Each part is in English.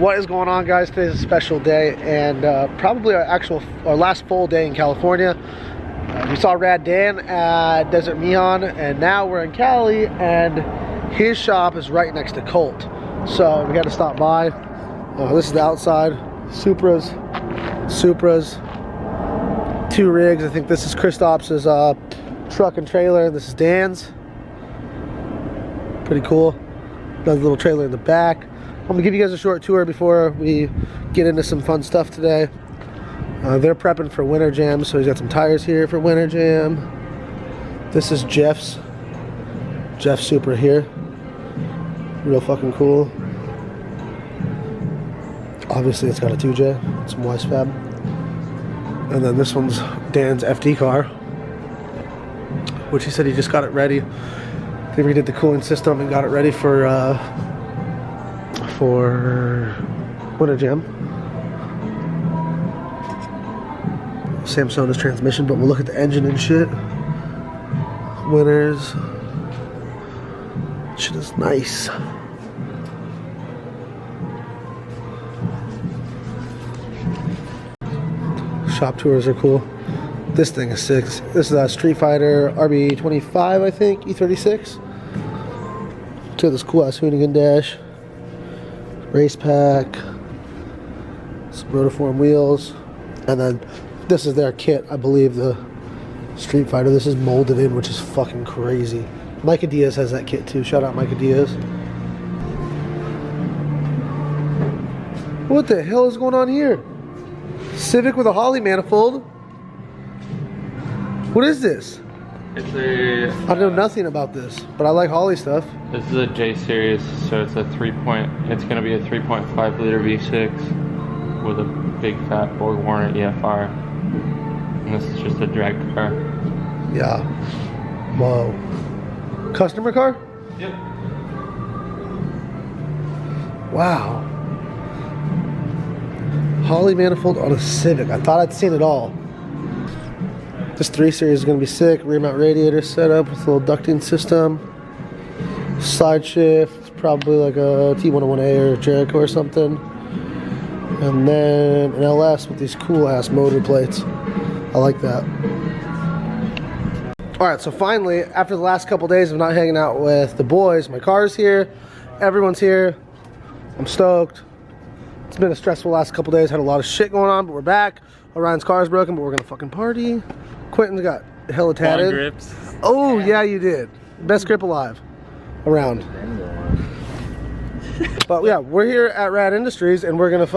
What is going on, guys? Today's a special day, and probably our last full day in California. We saw Rad Dan at Desert Neon, and now we're in Cali, and his shop is right next to Colt. So we got to stop by. This is the outside. Supras, 2 rigs. I think this is Christoph's truck and trailer. This is Dan's. Pretty cool. Another little trailer in the back. I'm gonna give you guys a short tour before we get into some fun stuff today. They're prepping for Winter Jam, so he's got some tires here for Winter Jam. This is Jeff's Supra here. Real fucking cool. Obviously it's got a 2J, some Wise Fab. And then this one's Dan's FD car, which he said he just got it ready. They redid the cooling system and got it ready for Winter Jam. Samsona's transmission, but we'll look at the engine and shit. Winners. Shit is nice. Shop tours are cool. This thing is sick. This is a Street Fighter RB25, I think, E36. To this cool ass Hoonigan dash. Race pack. Some rotiform wheels. And then this is their kit, I believe, the Street Fighter. This is molded in, which is fucking crazy. Micah Diaz has that kit too. Shout out Micah Diaz. What the hell is going on here? Civic with a Holley manifold. What is this? It's a... I know nothing about this, but I like Holley stuff. This is a J series, so it's a it's gonna be a 3.5 liter V6 with a big fat Borg Warner EFR. And this is just a drag car. Yeah. Whoa. Customer car? Yep. Wow. Holley manifold on a Civic. I thought I'd seen it all. This 3 Series is going to be sick. Rear mount radiator setup with a little ducting system. Side shift. It's probably like a T101A or Jericho or something. And then an LS with these cool ass motor plates. I like that. Alright, so finally, after the last couple days of not hanging out with the boys, my car's here. Everyone's here. I'm stoked. It's been a stressful last couple days. Had a lot of shit going on, but we're back. Orion's car's broken, but we're gonna fucking party. Quentin's got hella tatted. Grips. Oh yeah, you did. Best grip alive around. But yeah, we're here at Rad Industries, and we're gonna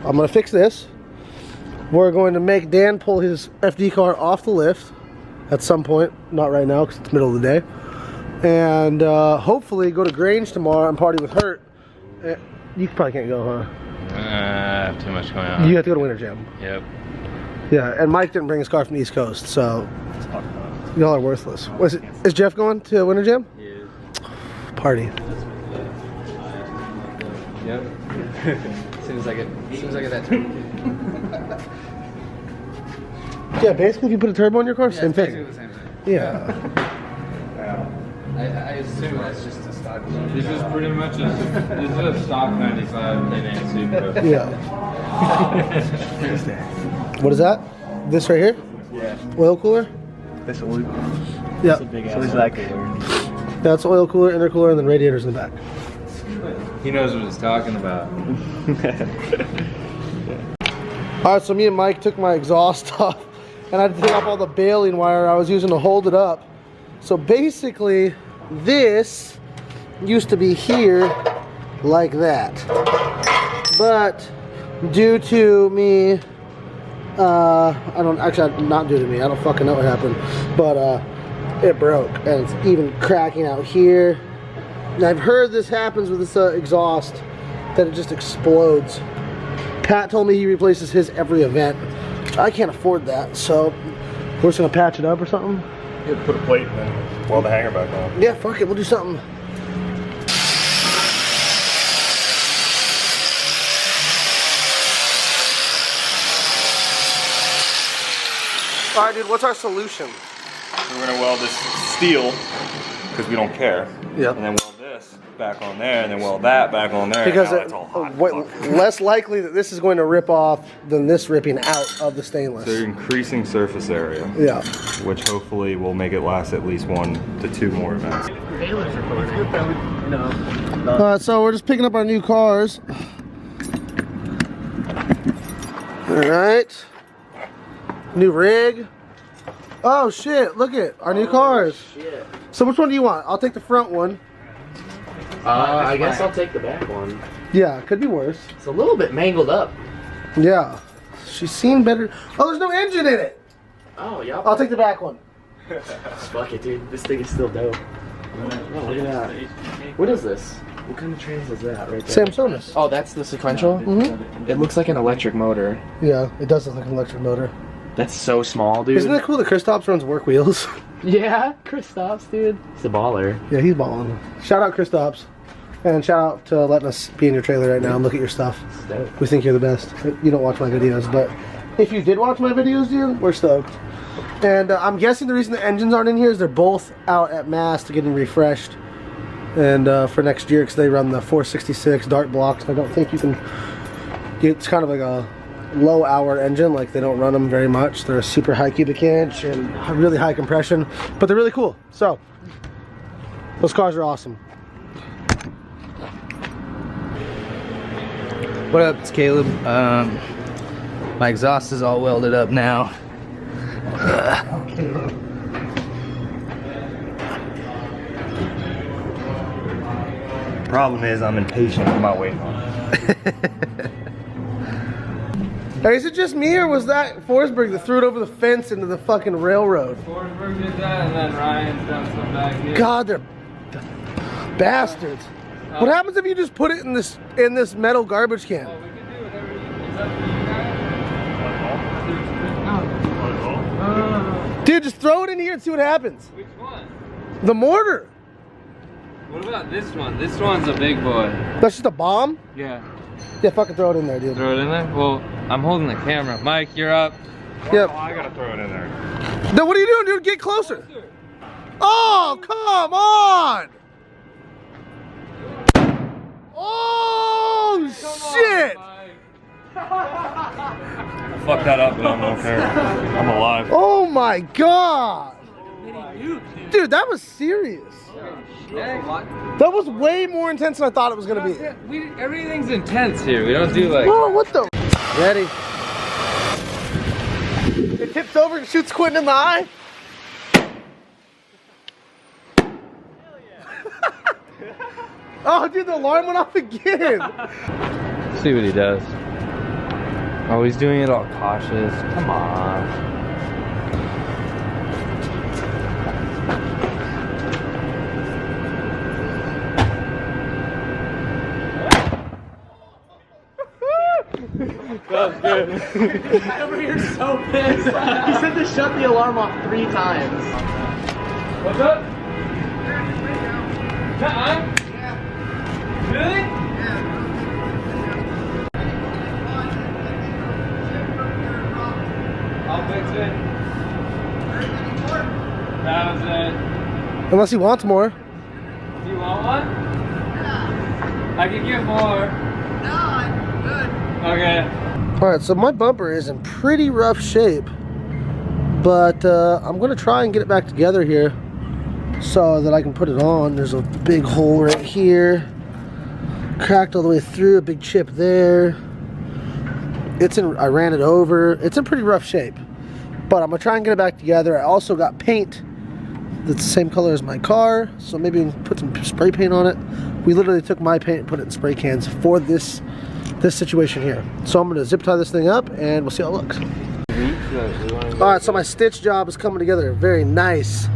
I'm gonna fix this. We're going to make Dan pull his FD car off the lift at some point. Not right now, because it's the middle of the day. And hopefully go to Grange tomorrow and party with Hurt. You probably can't go, huh? I have too much going on. You have to go to Winter Jam. Yep. Yeah, and Mike didn't bring his car from the East Coast, so y'all are worthless. Is Jeff going to Winter Jam? Yeah. Party. Yep. as soon as I get that turbo. Yeah, basically if you put a turbo on your car, same thing. Basically the same thing. Yeah. I assume that's just a stock. This is pretty much this is a stock 95 N8 Supra. Yeah. What is that? This right here? Yeah. Oil cooler? This oil. Yeah. So he's like, That's oil cooler, intercooler, and then radiators in the back. He knows what he's talking about. Alright, so me and Mike took my exhaust off, and I had to take off all the baling wire I was using to hold it up. So basically, this used to be here like that. But due to me, not due to me, I don't fucking know what happened, but it broke, and it's even cracking out here. And I've heard this happens with this exhaust, that it just explodes. Pat told me he replaces his every event. I can't afford that, so we're just gonna patch it up or something. you have to put a plate and then weld the hanger back on. Yeah, fuck it, we'll do something. Alright, dude, what's our solution? We're gonna weld this steel, because we don't care. Yeah. And then weld this this back on there and then weld that back on there. Because now it's all hot. less likely that this is going to rip off than this ripping out of the stainless. So you're increasing surface area. Yeah. Which hopefully will make it last at least 1 to 2 more events. Alright, so we're just picking up our new cars. Alright. New rig. Oh shit, look at our new cars. Shit. So which one do you want? I'll take the front one. I guess I'll take the back one. Yeah, could be worse. It's a little bit mangled up. Yeah. She's seen better. Oh, there's no engine in it. Oh, yeah. I'll take the back one. Fuck it, dude. This thing is still dope. Oh, look at that. What is this? What kind of trans is that right there? Samsonis. Oh, that's the sequential? Mm-hmm. It looks like an electric motor. Yeah, it does look like an electric motor. That's so small, dude. Isn't it cool that Kristaps runs work wheels? Yeah, Kristaps, dude. He's a baller. Yeah, he's balling. Shout out Kristaps. And shout out to letting us be in your trailer right now and look at your stuff. Dope. We think you're the best. You don't watch my videos, but if you did watch my videos, dude, we're stoked. And I'm guessing the reason the engines aren't in here is they're both out at Mast getting refreshed. And for next year, because they run the 466 dart blocks. I don't think you can. It's kind of like a low hour engine, like they don't run them very much. They're a super high cubic inch and really high compression, but they're really cool. So those cars are awesome. What up, it's Caleb. My exhaust is all welded up now. Problem is, I'm impatient. I'm not waiting on it. Hey, is it just me, or was that Forsberg that threw it over the fence into the fucking railroad? Forsberg did that, and then Ryan's done some back here. God, they're bastards. What happens if you just put it in this metal garbage can? We can do whatever it's up to you guys. Dude, just throw it in here and see what happens. Which one? The mortar. What about this one? This one's a big boy. That's just a bomb? Yeah. Yeah, fucking throw it in there, dude. Throw it in there? Well, I'm holding the camera. Mike, you're up. Yep. Oh, I gotta throw it in there. Then what are you doing, dude? Get closer. Oh, come on. Oh, shit. Fuck that up, but I don't care. I'm alive. Oh, my God. Dude, that was serious. That was way more intense than I thought it was going to be. Everything's intense here. We don't do like... Oh, what the? Ready. It tips over and shoots Quentin in the eye. Oh, dude, the alarm went off again. See what he does. Oh, he's doing it all cautious. Come on. That was good. Over here so pissed. He said to shut the alarm off 3 times. What's up? Yeah. Really? Yeah. I'll fix it. That was it. Unless he wants more. Do you want one? Yeah. I can get more. No, I'm good. Okay. Alright, so my bumper is in pretty rough shape, but I'm going to try and get it back together here so that I can put it on. There's a big hole right here, cracked all the way through, a big chip there. I ran it over. It's in pretty rough shape, but I'm going to try and get it back together. I also got paint that's the same color as my car, so maybe we can put some spray paint on it. We literally took my paint and put it in spray cans for this situation here. So I'm going to zip tie this thing up and we'll see how it looks. Alright, so my stitch job is coming together very nice.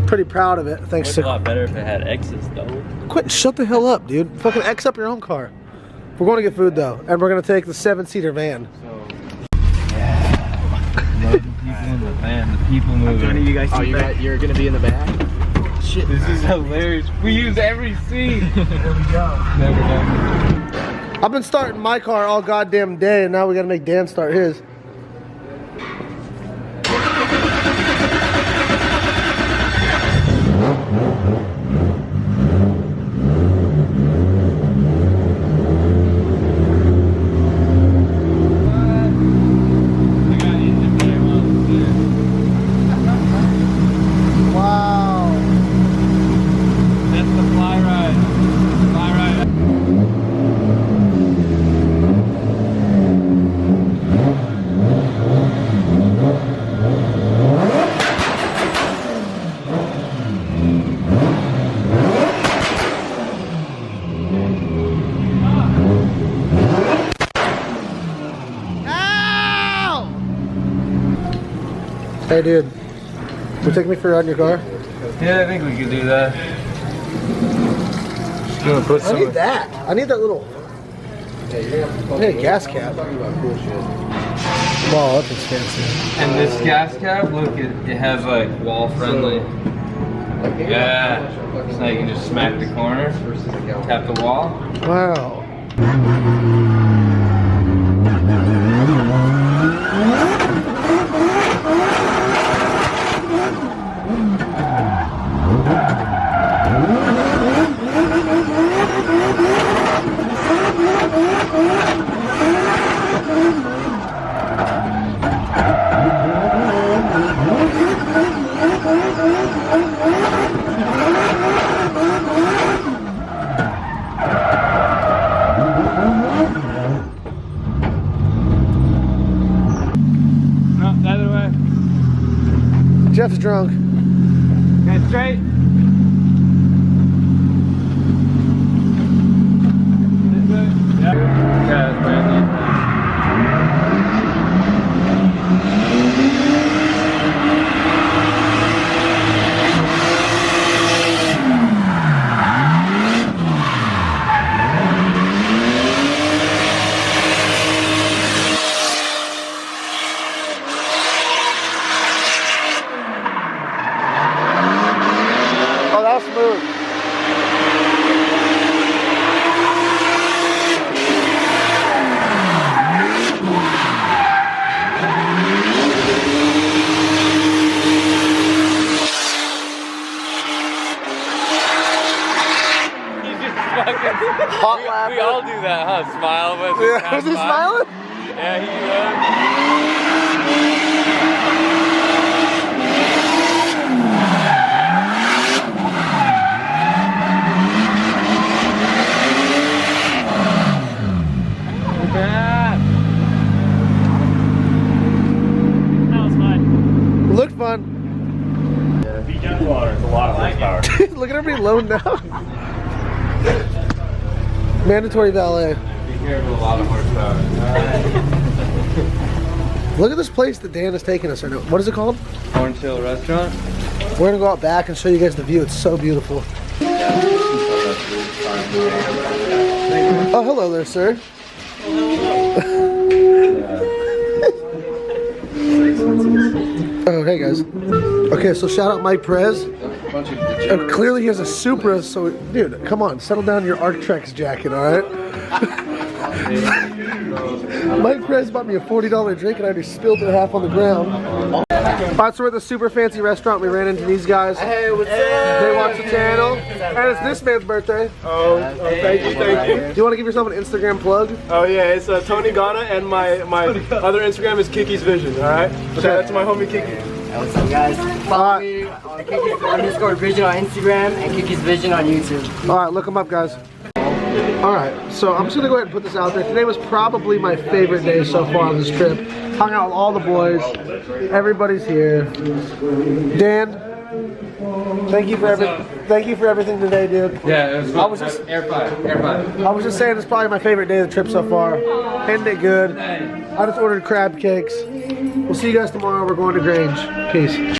Pretty proud of it. Thanks to... a lot better if it had X's though. Quit, shut the hell up, dude. Fucking X up your own car. We're going to get food though, and we're going to take the 7-seater van. Love the people in the van, the people moving. You guys You're gonna be in the back? Shit, this is hilarious. We use every seat. There we go. Never done. I've been starting my car all goddamn day, and now we got to make Dan start his. Hey, dude. Will you take me for a ride in your car? Yeah, I think we could do that. Just gonna put I need that. I need that little. I need a gas cap. Wow, that thing's fancy. And this gas cap, look, it has like wall friendly. Yeah. So now you can just smack the corner, tap the wall. Wow. No, the other way. Jeff's drunk. Head straight. This way. Yeah. Yeah, that's brand new. Oh, that was smooth. Hot lap. We all do that, huh? Smile with Yeah, was he smiling? Yeah, he Looked fun. Be gentle on her, it's a lot of horsepower. Look at everybody loading down. Mandatory valet. Be careful, a lot of horsepower. Look at this place that Dan is taking us right now. What is it called? Orange Hill Restaurant. We're gonna go out back and show you guys the view. It's so beautiful. Oh, hello there, sir. Oh, hey guys. Okay, so shout out Mike Perez. Clearly he has a Supra, so dude, come on, settle down your Arctrex jacket, all right? Mike Perez bought me a $40 drink and I already spilled it half on the ground. Alright, so we're at the super fancy restaurant. We ran into these guys. Hey, what's up? They watch the channel. And it's this man's birthday. Oh, thank you, thank you. Do you want to give yourself an Instagram plug? Oh yeah, it's Tony Ghana, and my other Instagram is Kiki's Vision. All right, shout out to my homie Kiki. What's up, guys? Follow me on Kiki's_Vision on Instagram and Kiki's Vision on YouTube. Alright, look them up, guys. Alright, so I'm just going to go ahead and put this out there. Today was probably my favorite day so far on this trip. Hung out with all the boys. Everybody's here. Dan, thank you for everything today, dude. Yeah, it was fun. I was just air five. I was just saying it's probably my favorite day of the trip so far. Ended it good. I just ordered crab cakes. We'll see you guys tomorrow. We're going to Grange. Peace.